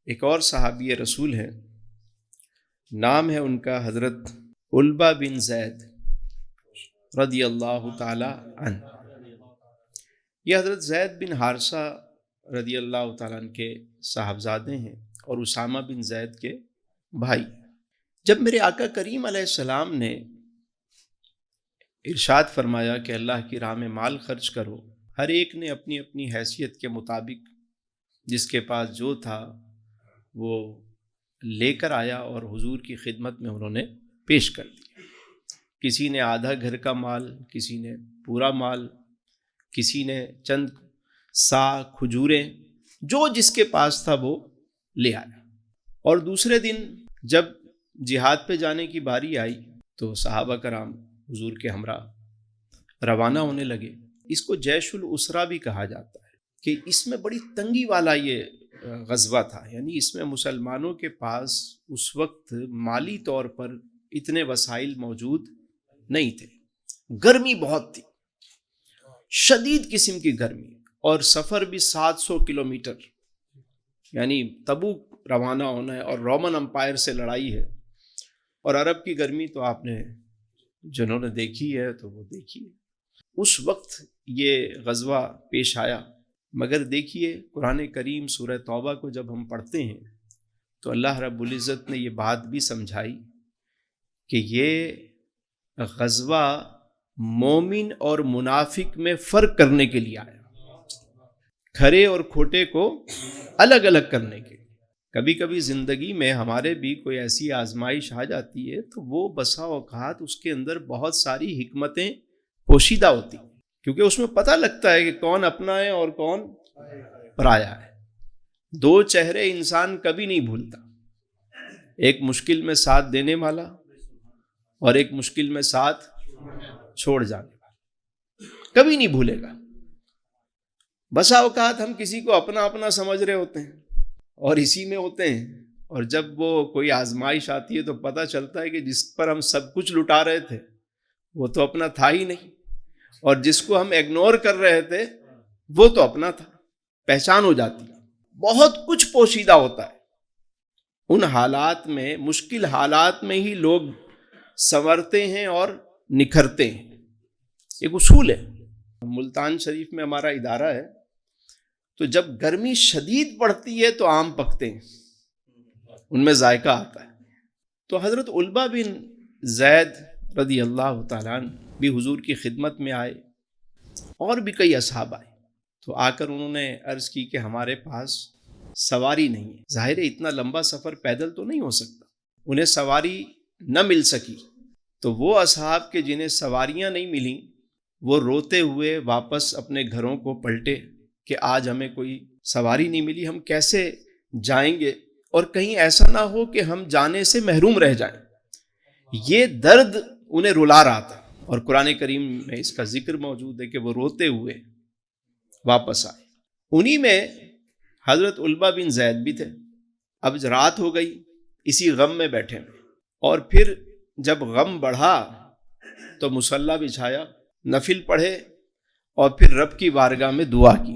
ایک اور صحابی رسول ہیں، نام ہے ان کا حضرت علبہ بن زید رضی اللہ تعالی عنہ۔ یہ حضرت زید بن حارثہ رضی اللہ تعالیٰ عنہ کے صاحبزادے ہیں اور اسامہ بن زید کے بھائی۔ جب میرے آقا کریم علیہ السلام نے ارشاد فرمایا کہ اللہ کی راہ میں مال خرچ کرو، ہر ایک نے اپنی اپنی حیثیت کے مطابق جس کے پاس جو تھا وہ لے کر آیا اور حضور کی خدمت میں انہوں نے پیش کر دیا۔ کسی نے آدھا گھر کا مال، کسی نے پورا مال، کسی نے چند سا کھجوریں، جو جس کے پاس تھا وہ لے آیا۔ اور دوسرے دن جب جہاد پہ جانے کی باری آئی تو صحابہ کرام حضور کے ہمراہ روانہ ہونے لگے۔ اس کو جیش الاسرہ بھی کہا جاتا ہے کہ اس میں بڑی تنگی والا یہ غزوہ تھا، یعنی اس میں مسلمانوں کے پاس اس وقت مالی طور پر اتنے وسائل موجود نہیں تھے، گرمی بہت تھی، شدید قسم کی گرمی، اور سفر بھی 700 کلومیٹر، یعنی تبوک روانہ ہونا ہے، اور رومن امپائر سے لڑائی ہے، اور عرب کی گرمی تو آپ نے جنہوں نے دیکھی ہے تو وہ دیکھی ہے۔ اس وقت یہ غزوہ پیش آیا، مگر دیکھیے قرآن کریم سورہ توبہ کو جب ہم پڑھتے ہیں تو اللہ رب العزت نے یہ بات بھی سمجھائی کہ یہ غزوہ مومن اور منافق میں فرق کرنے کے لیے آیا، کھرے اور کھوٹے کو الگ الگ کرنے کے لیے۔ کبھی کبھی زندگی میں ہمارے بھی کوئی ایسی آزمائش آ جاتی ہے تو وہ بسا اوقات اس کے اندر بہت ساری حکمتیں پوشیدہ ہوتی ہیں، کیونکہ اس میں پتہ لگتا ہے کہ کون اپنا ہے اور کون پرایا ہے۔ دو چہرے انسان کبھی نہیں بھولتا، ایک مشکل میں ساتھ دینے والا اور ایک مشکل میں ساتھ چھوڑ جانے والا، کبھی نہیں بھولے گا۔ بسا اوقات ہم کسی کو اپنا اپنا سمجھ رہے ہوتے ہیں اور اسی میں ہوتے ہیں، اور جب وہ کوئی آزمائش آتی ہے تو پتہ چلتا ہے کہ جس پر ہم سب کچھ لٹا رہے تھے وہ تو اپنا تھا ہی نہیں، اور جس کو ہم اگنور کر رہے تھے وہ تو اپنا تھا۔ پہچان ہو جاتی ہے، بہت کچھ پوشیدہ ہوتا ہے۔ ان حالات میں، مشکل حالات میں ہی لوگ سنورتے ہیں اور نکھرتے ہیں۔ ایک اصول ہے، ملتان شریف میں ہمارا ادارہ ہے، تو جب گرمی شدید پڑتی ہے تو آم پکتے ہیں، ان میں ذائقہ آتا ہے۔ تو حضرت علبہ بن زید رضی اللہ تعالیٰ عنہ بھی حضور کی خدمت میں آئے، اور بھی کئی اصحاب آئے، تو آ کر انہوں نے عرض کی کہ ہمارے پاس سواری نہیں ہے۔ ظاہر ہے اتنا لمبا سفر پیدل تو نہیں ہو سکتا، انہیں سواری نہ مل سکی، تو وہ اصحاب کے جنہیں سواریاں نہیں ملیں وہ روتے ہوئے واپس اپنے گھروں کو پلٹے کہ آج ہمیں کوئی سواری نہیں ملی، ہم کیسے جائیں گے، اور کہیں ایسا نہ ہو کہ ہم جانے سے محروم رہ جائیں۔ یہ درد انہیں رلا رہا تھا، اور قرآن کریم میں اس کا ذکر موجود ہے کہ وہ روتے ہوئے واپس آئے۔ انہی میں حضرت علبہ بن زید بھی تھے۔ اب رات ہو گئی، اسی غم میں بیٹھے ہیں، اور پھر جب غم بڑھا تو مصلی بچھایا، نفل پڑھے، اور پھر رب کی بارگاہ میں دعا کی۔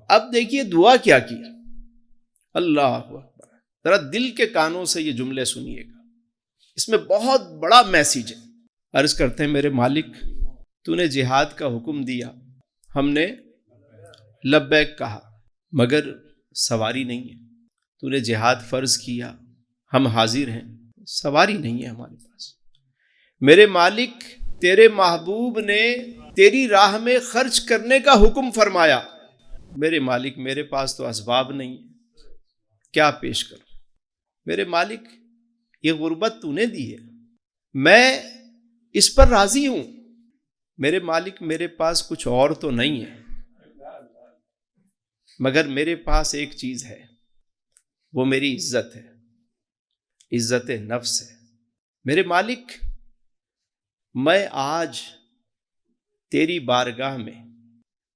اب دیکھیے دعا کیا کی، اللہ اکبر، ذرا دل کے کانوں سے یہ جملے سنیے گا، اس میں بہت بڑا میسیج ہے۔ عرض کرتے ہیں میرے مالک، تو نے جہاد کا حکم دیا، ہم نے لبیک کہا، مگر سواری نہیں ہے۔ تو نے جہاد فرض کیا، ہم حاضر ہیں، سواری نہیں ہے ہمارے پاس۔ میرے مالک، تیرے محبوب نے تیری راہ میں خرچ کرنے کا حکم فرمایا، میرے مالک میرے پاس تو اسباب نہیں ہے، کیا پیش کروں؟ میرے مالک، یہ غربت تو نے دی ہے، میں اس پر راضی ہوں، میرے مالک میرے پاس کچھ اور تو نہیں ہے، مگر میرے پاس ایک چیز ہے، وہ میری عزت ہے، عزت نفس ہے۔ میرے مالک، میں آج تیری بارگاہ میں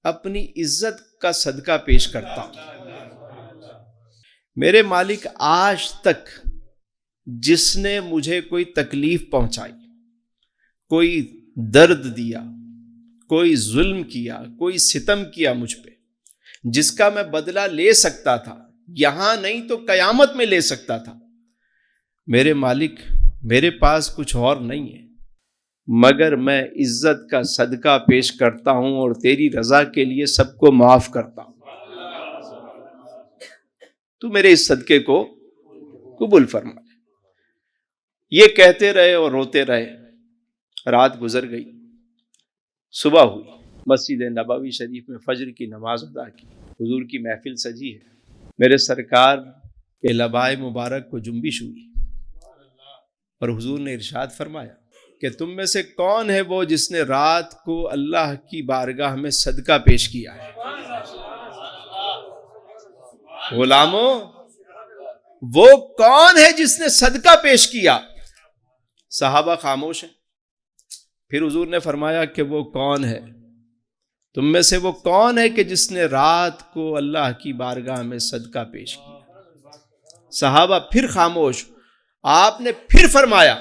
اپنی عزت کا صدقہ پیش کرتا ہوں۔ میرے مالک، آج تک جس نے مجھے کوئی تکلیف پہنچائی، کوئی درد دیا، کوئی ظلم کیا، کوئی ستم کیا مجھ پہ، جس کا میں بدلہ لے سکتا تھا، یہاں نہیں تو قیامت میں لے سکتا تھا۔ میرے مالک، میرے پاس کچھ اور نہیں ہے مگر میں عزت کا صدقہ پیش کرتا ہوں اور تیری رضا کے لیے سب کو معاف کرتا ہوں، تو میرے اس صدقے کو قبول فرما لے۔ یہ کہتے رہے اور روتے رہے۔ رات گزر گئی، صبح ہوئی، مسجد نبوی شریف میں فجر کی نماز ادا کی، حضور کی محفل سجی ہے، میرے سرکار کے لبائے مبارک کو جنبش ہوئی اور حضور نے ارشاد فرمایا کہ تم میں سے کون ہے وہ جس نے رات کو اللہ کی بارگاہ میں صدقہ پیش کیا ہے؟ غلاموں، وہ کون ہے جس نے صدقہ پیش کیا؟ صحابہ خاموش ہیں۔ پھر حضور نے فرمایا کہ وہ کون ہے، تم میں سے وہ کون ہے کہ جس نے رات کو اللہ کی بارگاہ میں صدقہ پیش کیا؟ صحابہ پھر خاموش۔ آپ نے پھر فرمایا،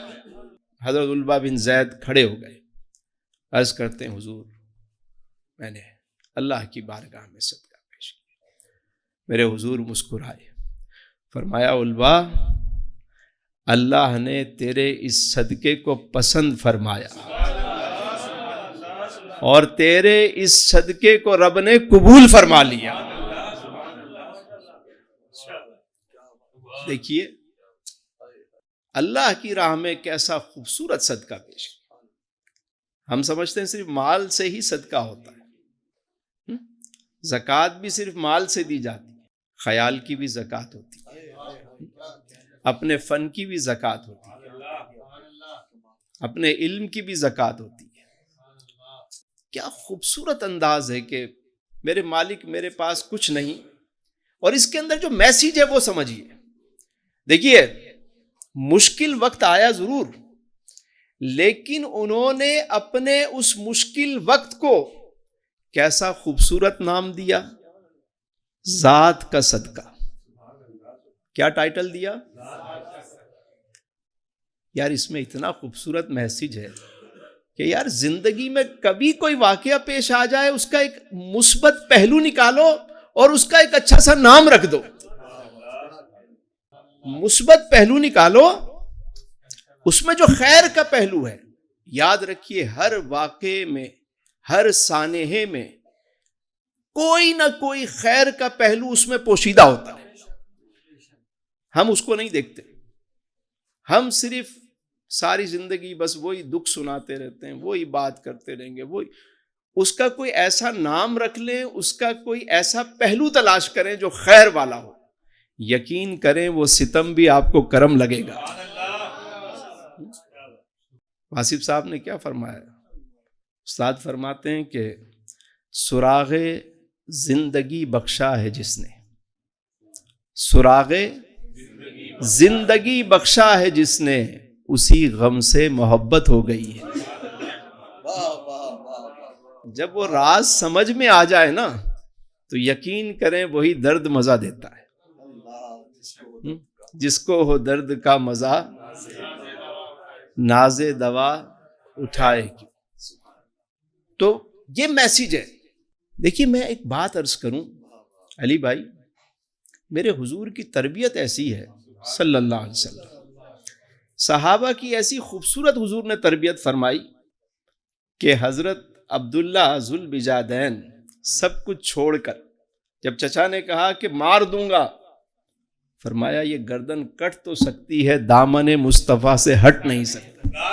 حضرت علبہ بن زید کھڑے ہو گئے، عرض کرتے ہیں حضور میں نے اللہ کی بارگاہ میں صدقہ پیش کیا۔ میرے حضور مسکرائے، فرمایا علبہ، اللہ نے تیرے اس صدقے کو پسند فرمایا اور تیرے اس صدقے کو رب نے قبول فرما لیا۔ دیکھیے اللہ کی راہ میں کیسا خوبصورت صدقہ پیش کیا۔ ہم سمجھتے ہیں صرف مال سے ہی صدقہ ہوتا ہے، زکوٰۃ بھی صرف مال سے دی جاتی ہے، خیال کی بھی زکوٰۃ ہوتی ہے، اپنے فن کی بھی زکوٰۃ ہوتی ہے، اپنے علم کی بھی زکوٰۃ ہوتی ہے۔ کیا خوبصورت انداز ہے کہ میرے مالک میرے پاس کچھ نہیں، اور اس کے اندر جو میسیج ہے وہ سمجھیے۔ دیکھیے مشکل وقت آیا ضرور، لیکن انہوں نے اپنے اس مشکل وقت کو کیسا خوبصورت نام دیا، ذات کا صدقہ۔ کیا ٹائٹل دیا؟ یار اس میں اتنا خوبصورت میسیج ہے کہ یار زندگی میں کبھی کوئی واقعہ پیش آ جائے، اس کا ایک مثبت پہلو نکالو اور اس کا ایک اچھا سا نام رکھ دو۔ مثبت پہلو نکالو، اس میں جو خیر کا پہلو ہے، یاد رکھیے ہر واقعے میں، ہر سانحے میں کوئی نہ کوئی خیر کا پہلو اس میں پوشیدہ ہوتا ہے، ہم اس کو نہیں دیکھتے۔ ہم صرف ساری زندگی بس وہی دکھ سناتے رہتے ہیں، وہی بات کرتے رہیں گے، وہی اس کا کوئی ایسا نام رکھ لیں، اس کا کوئی ایسا پہلو تلاش کریں جو خیر والا ہو، یقین کریں وہ ستم بھی آپ کو کرم لگے گا۔ واصف صاحب نے کیا فرمایا؟ استاد فرماتے ہیں کہ سراغ زندگی بخشا ہے جس نے، سراغ زندگی بخشا ہے جس نے، اسی غم سے محبت ہو گئی ہے۔ جب وہ راز سمجھ میں آ جائے نا تو یقین کریں وہی درد مزہ دیتا ہے۔ جس کو ہو درد کا مزہ، ناز دوا اٹھائے گی۔ تو یہ میسیج ہے۔ دیکھیے میں ایک بات عرض کروں علی بھائی، میرے حضور کی تربیت ایسی ہے صلی اللہ علیہ وسلم، صحابہ کی ایسی خوبصورت حضور نے تربیت فرمائی کہ حضرت عبداللہ ذوالبجادین سب کچھ چھوڑ کر جب چچا نے کہا کہ مار دوں گا، فرمایا یہ گردن کٹ تو سکتی ہے، دامن مصطفیٰ سے ہٹ نہیں سکتا۔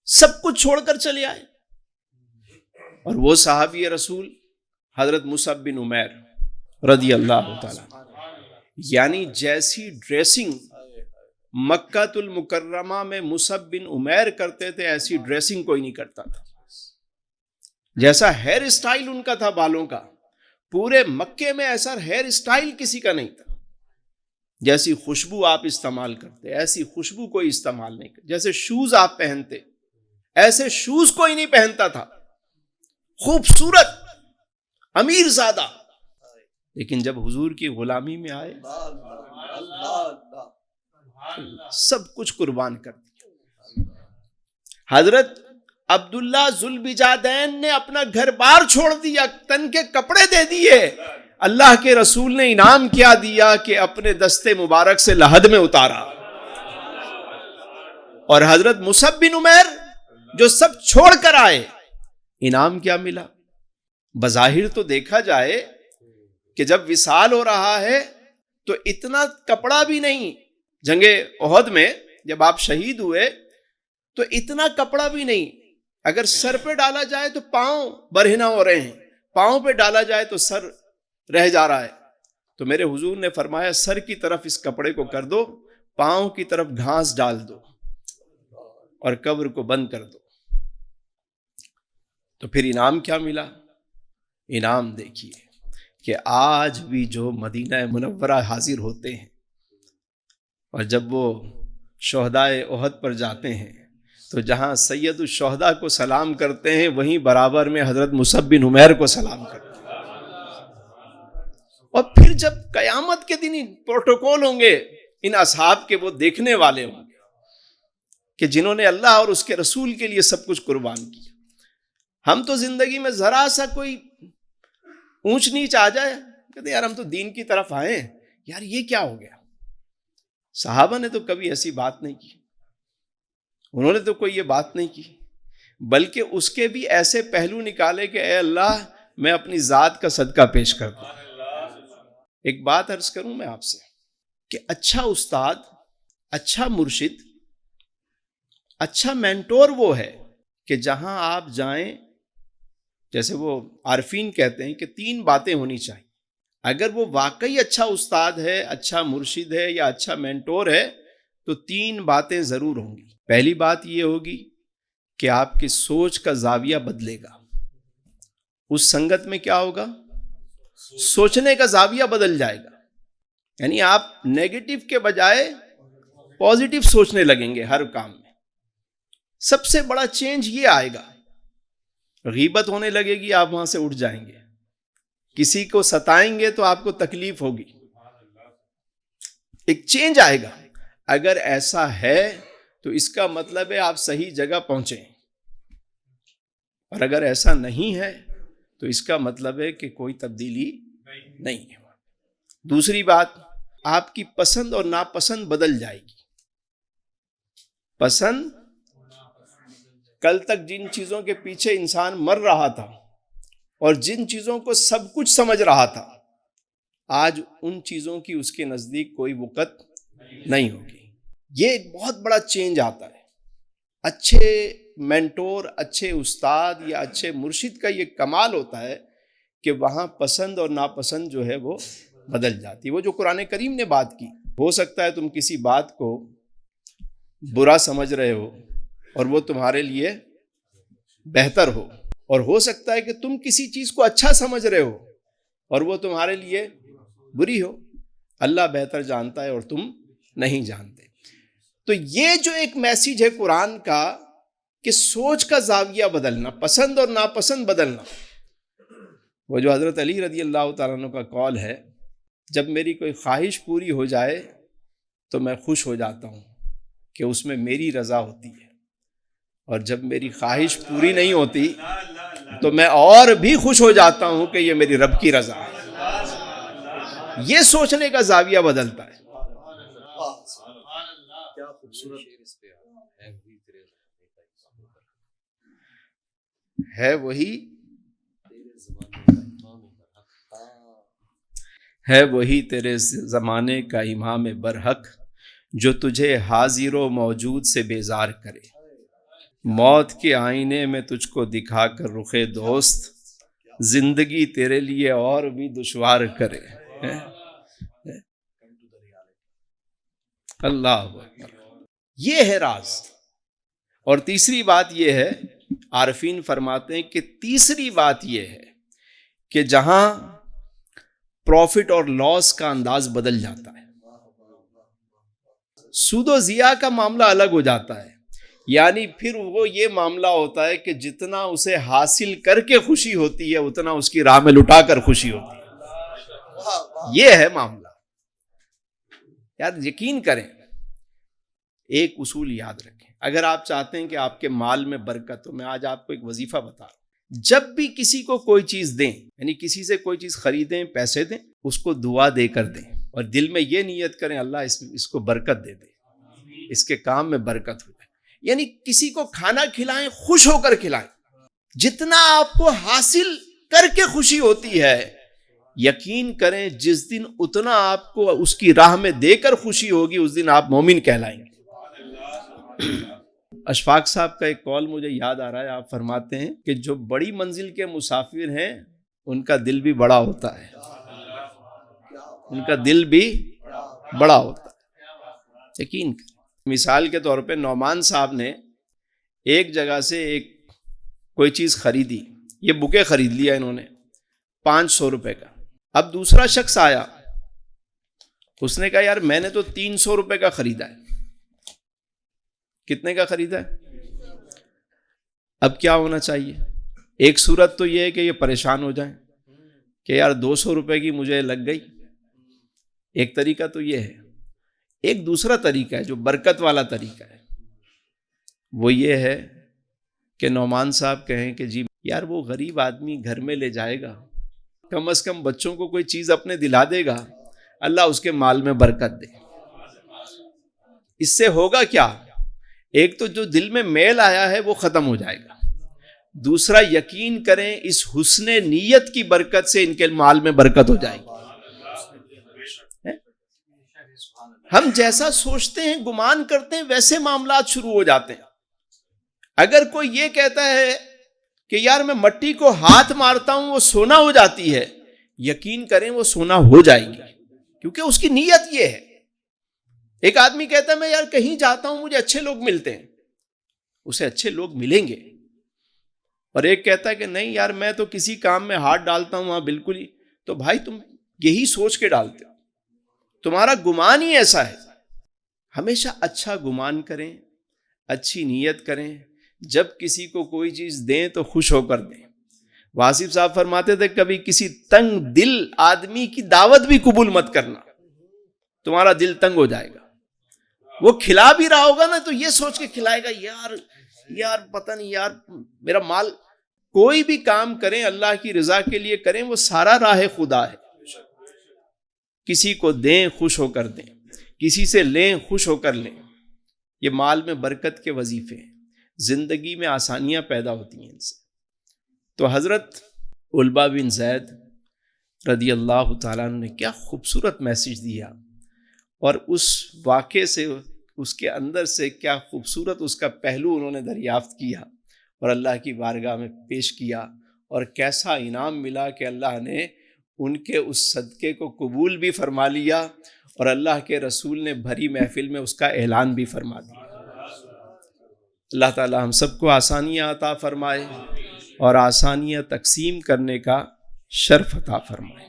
سب کچھ چھوڑ کر چلے آئے، اور وہ صحابی رسول حضرت مصعب بن عمیر رضی اللہ تعالیٰ، یعنی جیسی ڈریسنگ مکہ المکرمہ میں مصعب بن عمیر کرتے تھے ایسی ڈریسنگ کوئی نہیں کرتا تھا۔ جیسا ہیئر اسٹائل ان کا تھا بالوں کا، پورے مکے میں ایسا ہیئر اسٹائل کسی کا نہیں تھا۔ جیسی خوشبو آپ استعمال کرتے ایسی خوشبو کوئی استعمال نہیں کرتے، جیسے شوز آپ پہنتے ایسے شوز کوئی نہیں پہنتا تھا۔ خوبصورت امیر زادہ، لیکن جب حضور کی غلامی میں آئے سب کچھ قربان کر دیا۔ حضرت عبداللہ ذوالبجادین نے اپنا گھر بار چھوڑ دیا، تن کے کپڑے دے دیے، اللہ کے رسول نے انعام کیا دیا کہ اپنے دستے مبارک سے لحد میں اتارا. اور حضرت مصعب بن عمیر جو سب چھوڑ کر آئے، انعام کیا ملا؟ بظاہر تو دیکھا جائے کہ جب وصال ہو رہا ہے تو اتنا کپڑا بھی نہیں، جنگ احد میں جب آپ شہید ہوئے تو اتنا کپڑا بھی نہیں، اگر سر پہ ڈالا جائے تو پاؤں برہنہ ہو رہے ہیں، پاؤں پہ ڈالا جائے تو سر رہ جا رہا ہے. تو میرے حضور نے فرمایا سر کی طرف اس کپڑے کو کر دو، پاؤں کی طرف گھاس ڈال دو اور قبر کو بند کر دو. تو پھر انعام کیا ملا؟ انعام دیکھیے کہ آج بھی جو مدینہ منورہ حاضر ہوتے ہیں اور جب وہ شہدائے احد پر جاتے ہیں تو جہاں سید الشہداء کو سلام کرتے ہیں وہیں برابر میں حضرت مصعب بن عمیر کو سلام کرتے ہیں. اور پھر جب قیامت کے دن پروٹوکول ہوں گے ان اصحاب کے، وہ دیکھنے والے ہوں گے کہ جنہوں نے اللہ اور اس کے رسول کے لیے سب کچھ قربان کیا. ہم تو زندگی میں ذرا سا کوئی اونچ نیچ آ جائے کہتے یار ہم تو دین کی طرف آئے، یار یہ کیا ہو گیا؟ صحابہ نے تو کبھی ایسی بات نہیں کی، انہوں نے تو کوئی یہ بات نہیں کی، بلکہ اس کے بھی ایسے پہلو نکالے کہ اے اللہ میں اپنی ذات کا صدقہ پیش کرتا ہوں. ایک بات عرض کروں میں آپ سے کہ اچھا استاد، اچھا مرشد، اچھا مینٹور وہ ہے کہ جہاں آپ جائیں، جیسے وہ عارفین کہتے ہیں کہ 3 باتیں ہونی چاہیے. اگر وہ واقعی اچھا استاد ہے، اچھا مرشد ہے یا اچھا مینٹور ہے تو 3 باتیں ضرور ہوں گی. پہلی بات یہ ہوگی کہ آپ کی سوچ کا زاویہ بدلے گا. اس سنگت میں کیا ہوگا؟ سوچنے کا زاویہ بدل جائے گا، یعنی آپ نیگیٹو کے بجائے پازیٹو سوچنے لگیں گے ہر کام میں. سب سے بڑا چینج یہ آئے گا. غیبت ہونے لگے گی، آپ وہاں سے اٹھ جائیں گے. کسی کو ستائیں گے تو آپ کو تکلیف ہوگی، ایک چینج آئے گا. اگر ایسا ہے تو اس کا مطلب ہے آپ صحیح جگہ پہنچے، اور اگر ایسا نہیں ہے تو اس کا مطلب ہے کہ کوئی تبدیلی نہیں ہے. دوسری بات، آپ کی پسند اور ناپسند بدل جائے گی. پسند، کل تک جن چیزوں کے پیچھے انسان مر رہا تھا اور جن چیزوں کو سب کچھ سمجھ رہا تھا، آج ان چیزوں کی اس کے نزدیک کوئی وقت نہیں ہوگی. یہ ایک بہت بڑا چینج آتا ہے. اچھے مینٹور، اچھے استاد یا اچھے مرشد کا یہ کمال ہوتا ہے کہ وہاں پسند اور ناپسند جو ہے وہ بدل جاتی ہے. وہ جو قرآن کریم نے بات کی، ہو سکتا ہے تم کسی بات کو برا سمجھ رہے ہو اور وہ تمہارے لیے بہتر ہو، اور ہو سکتا ہے کہ تم کسی چیز کو اچھا سمجھ رہے ہو اور وہ تمہارے لیے بری ہو. اللہ بہتر جانتا ہے اور تم نہیں جانتے. تو یہ جو ایک میسیج ہے قرآن کا کہ سوچ کا زاویہ بدلنا، پسند اور ناپسند بدلنا. وہ جو حضرت علی رضی اللہ تعالیٰ عنہ کا قول ہے، جب میری کوئی خواہش پوری ہو جائے تو میں خوش ہو جاتا ہوں کہ اس میں میری رضا ہوتی ہے، اور جب میری خواہش پوری نہیں ہوتی تو میں اور بھی خوش ہو جاتا ہوں کہ یہ میری رب کی رضا ہے. یہ سوچنے کا زاویہ بدلتا ہے. ہے وہی تیرے زمانے کا امام برحق، جو تجھے حاضر و موجود سے بیزار کرے. موت کے آئینے میں تجھ کو دکھا کر رخ دوست، زندگی تیرے لیے اور بھی دشوار کرے. اللہ اکبر. یہ ہے راز. اور تیسری بات یہ ہے، عارفین فرماتے ہیں کہ تیسری بات یہ ہے کہ جہاں پروفٹ اور لاس کا انداز بدل جاتا ہے، سود و ضیاع کا معاملہ الگ ہو جاتا ہے. یعنی پھر وہ یہ معاملہ ہوتا ہے کہ جتنا اسے حاصل کر کے خوشی ہوتی ہے اتنا اس کی راہ میں لٹا کر خوشی ہوتی ہے. یہ ہے معاملہ. یار یقین کریں، ایک اصول یاد رکھیں، اگر آپ چاہتے ہیں کہ آپ کے مال میں برکت ہو، میں آج آپ کو ایک وظیفہ بتا رہا ہوں، جب بھی کسی کو کوئی چیز دیں، یعنی کسی سے کوئی چیز خریدیں، پیسے دیں، اس کو دعا دے کر دیں اور دل میں یہ نیت کریں اللہ اس کو برکت دے دے، اس کے کام میں برکت ہو جائے۔ یعنی کسی کو کھانا کھلائیں، خوش ہو کر کھلائیں۔ جتنا آپ کو حاصل کر کے خوشی ہوتی ہے، یقین کریں جس دن اتنا آپ کو اس کی راہ میں دے کر خوشی ہوگی، اس دن آپ مومن کہلائیں گے۔ اشفاق صاحب کا ایک قول مجھے یاد آ رہا ہے، آپ فرماتے ہیں کہ جو بڑی منزل کے مسافر ہیں ان کا دل بھی بڑا ہوتا ہے، ان کا دل بھی بڑا ہوتا ہے، یقین کریں۔ مثال کے طور پہ نعمان صاحب نے ایک جگہ سے ایک کوئی چیز خریدی، یہ بکے خرید لیا انہوں نے 500 روپے کا۔ اب دوسرا شخص آیا، اس نے کہا یار میں نے تو 300 روپے کا خریدا ہے۔ کتنے کا خریدا ہے؟ اب کیا ہونا چاہیے؟ ایک صورت تو یہ ہے کہ یہ پریشان ہو جائیں کہ یار 200 روپے کی مجھے لگ گئی، ایک طریقہ تو یہ ہے۔ ایک دوسرا طریقہ ہے جو برکت والا طریقہ ہے، وہ یہ ہے کہ نعمان صاحب کہیں کہ جی یار وہ غریب آدمی گھر میں لے جائے گا، کم از کم بچوں کو کوئی چیز اپنے دلا دے گا، اللہ اس کے مال میں برکت دے۔ اس سے ہوگا کیا؟ ایک تو جو دل میں میل آیا ہے وہ ختم ہو جائے گا، دوسرا یقین کریں اس حسن نیت کی برکت سے ان کے مال میں برکت ہو جائے گی۔ ہم جیسا سوچتے ہیں، گمان کرتے ہیں، ویسے معاملات شروع ہو جاتے ہیں۔ اگر کوئی یہ کہتا ہے کہ یار میں مٹی کو ہاتھ مارتا ہوں وہ سونا ہو جاتی ہے، یقین کریں وہ سونا ہو جائے گی، کیونکہ اس کی نیت یہ ہے۔ ایک آدمی کہتا ہے میں یار کہیں جاتا ہوں مجھے اچھے لوگ ملتے ہیں، اسے اچھے لوگ ملیں گے۔ اور ایک کہتا ہے کہ نہیں یار میں تو کسی کام میں ہاتھ ڈالتا ہوں وہاں بالکل ہی، تو بھائی تم یہی سوچ کے ڈالتے ہو، تمہارا گمان ہی ایسا ہے۔ ہمیشہ اچھا گمان کریں، اچھی نیت کریں، جب کسی کو کوئی چیز دیں تو خوش ہو کر دیں۔ واصف صاحب فرماتے تھے کبھی کسی تنگ دل آدمی کی دعوت بھی قبول مت کرنا، تمہارا دل تنگ ہو جائے گا۔ وہ کھلا بھی رہا ہوگا نا تو یہ سوچ کے کھلائے گا یار پتہ نہیں یار میرا مال۔ کوئی بھی کام کریں اللہ کی رضا کے لیے کریں، وہ سارا راہ خدا ہے۔ کسی کو دیں خوش ہو کر دیں، کسی سے لیں خوش ہو کر لیں، یہ مال میں برکت کے وظیفے ہیں، زندگی میں آسانیاں پیدا ہوتی ہیں ان سے۔ تو حضرت علبہ بن زید رضی اللہ تعالیٰ عنہ نے کیا خوبصورت میسج دیا، اور اس واقعے سے اس کے اندر سے کیا خوبصورت اس کا پہلو انہوں نے دریافت کیا اور اللہ کی بارگاہ میں پیش کیا، اور کیسا انعام ملا کہ اللہ نے ان کے اس صدقے کو قبول بھی فرما لیا، اور اللہ کے رسول نے بھری محفل میں اس کا اعلان بھی فرما دیا۔ اللہ تعالی ہم سب کو آسانیاں عطا فرمائے اور آسانیاں تقسیم کرنے کا شرف عطا فرمائے۔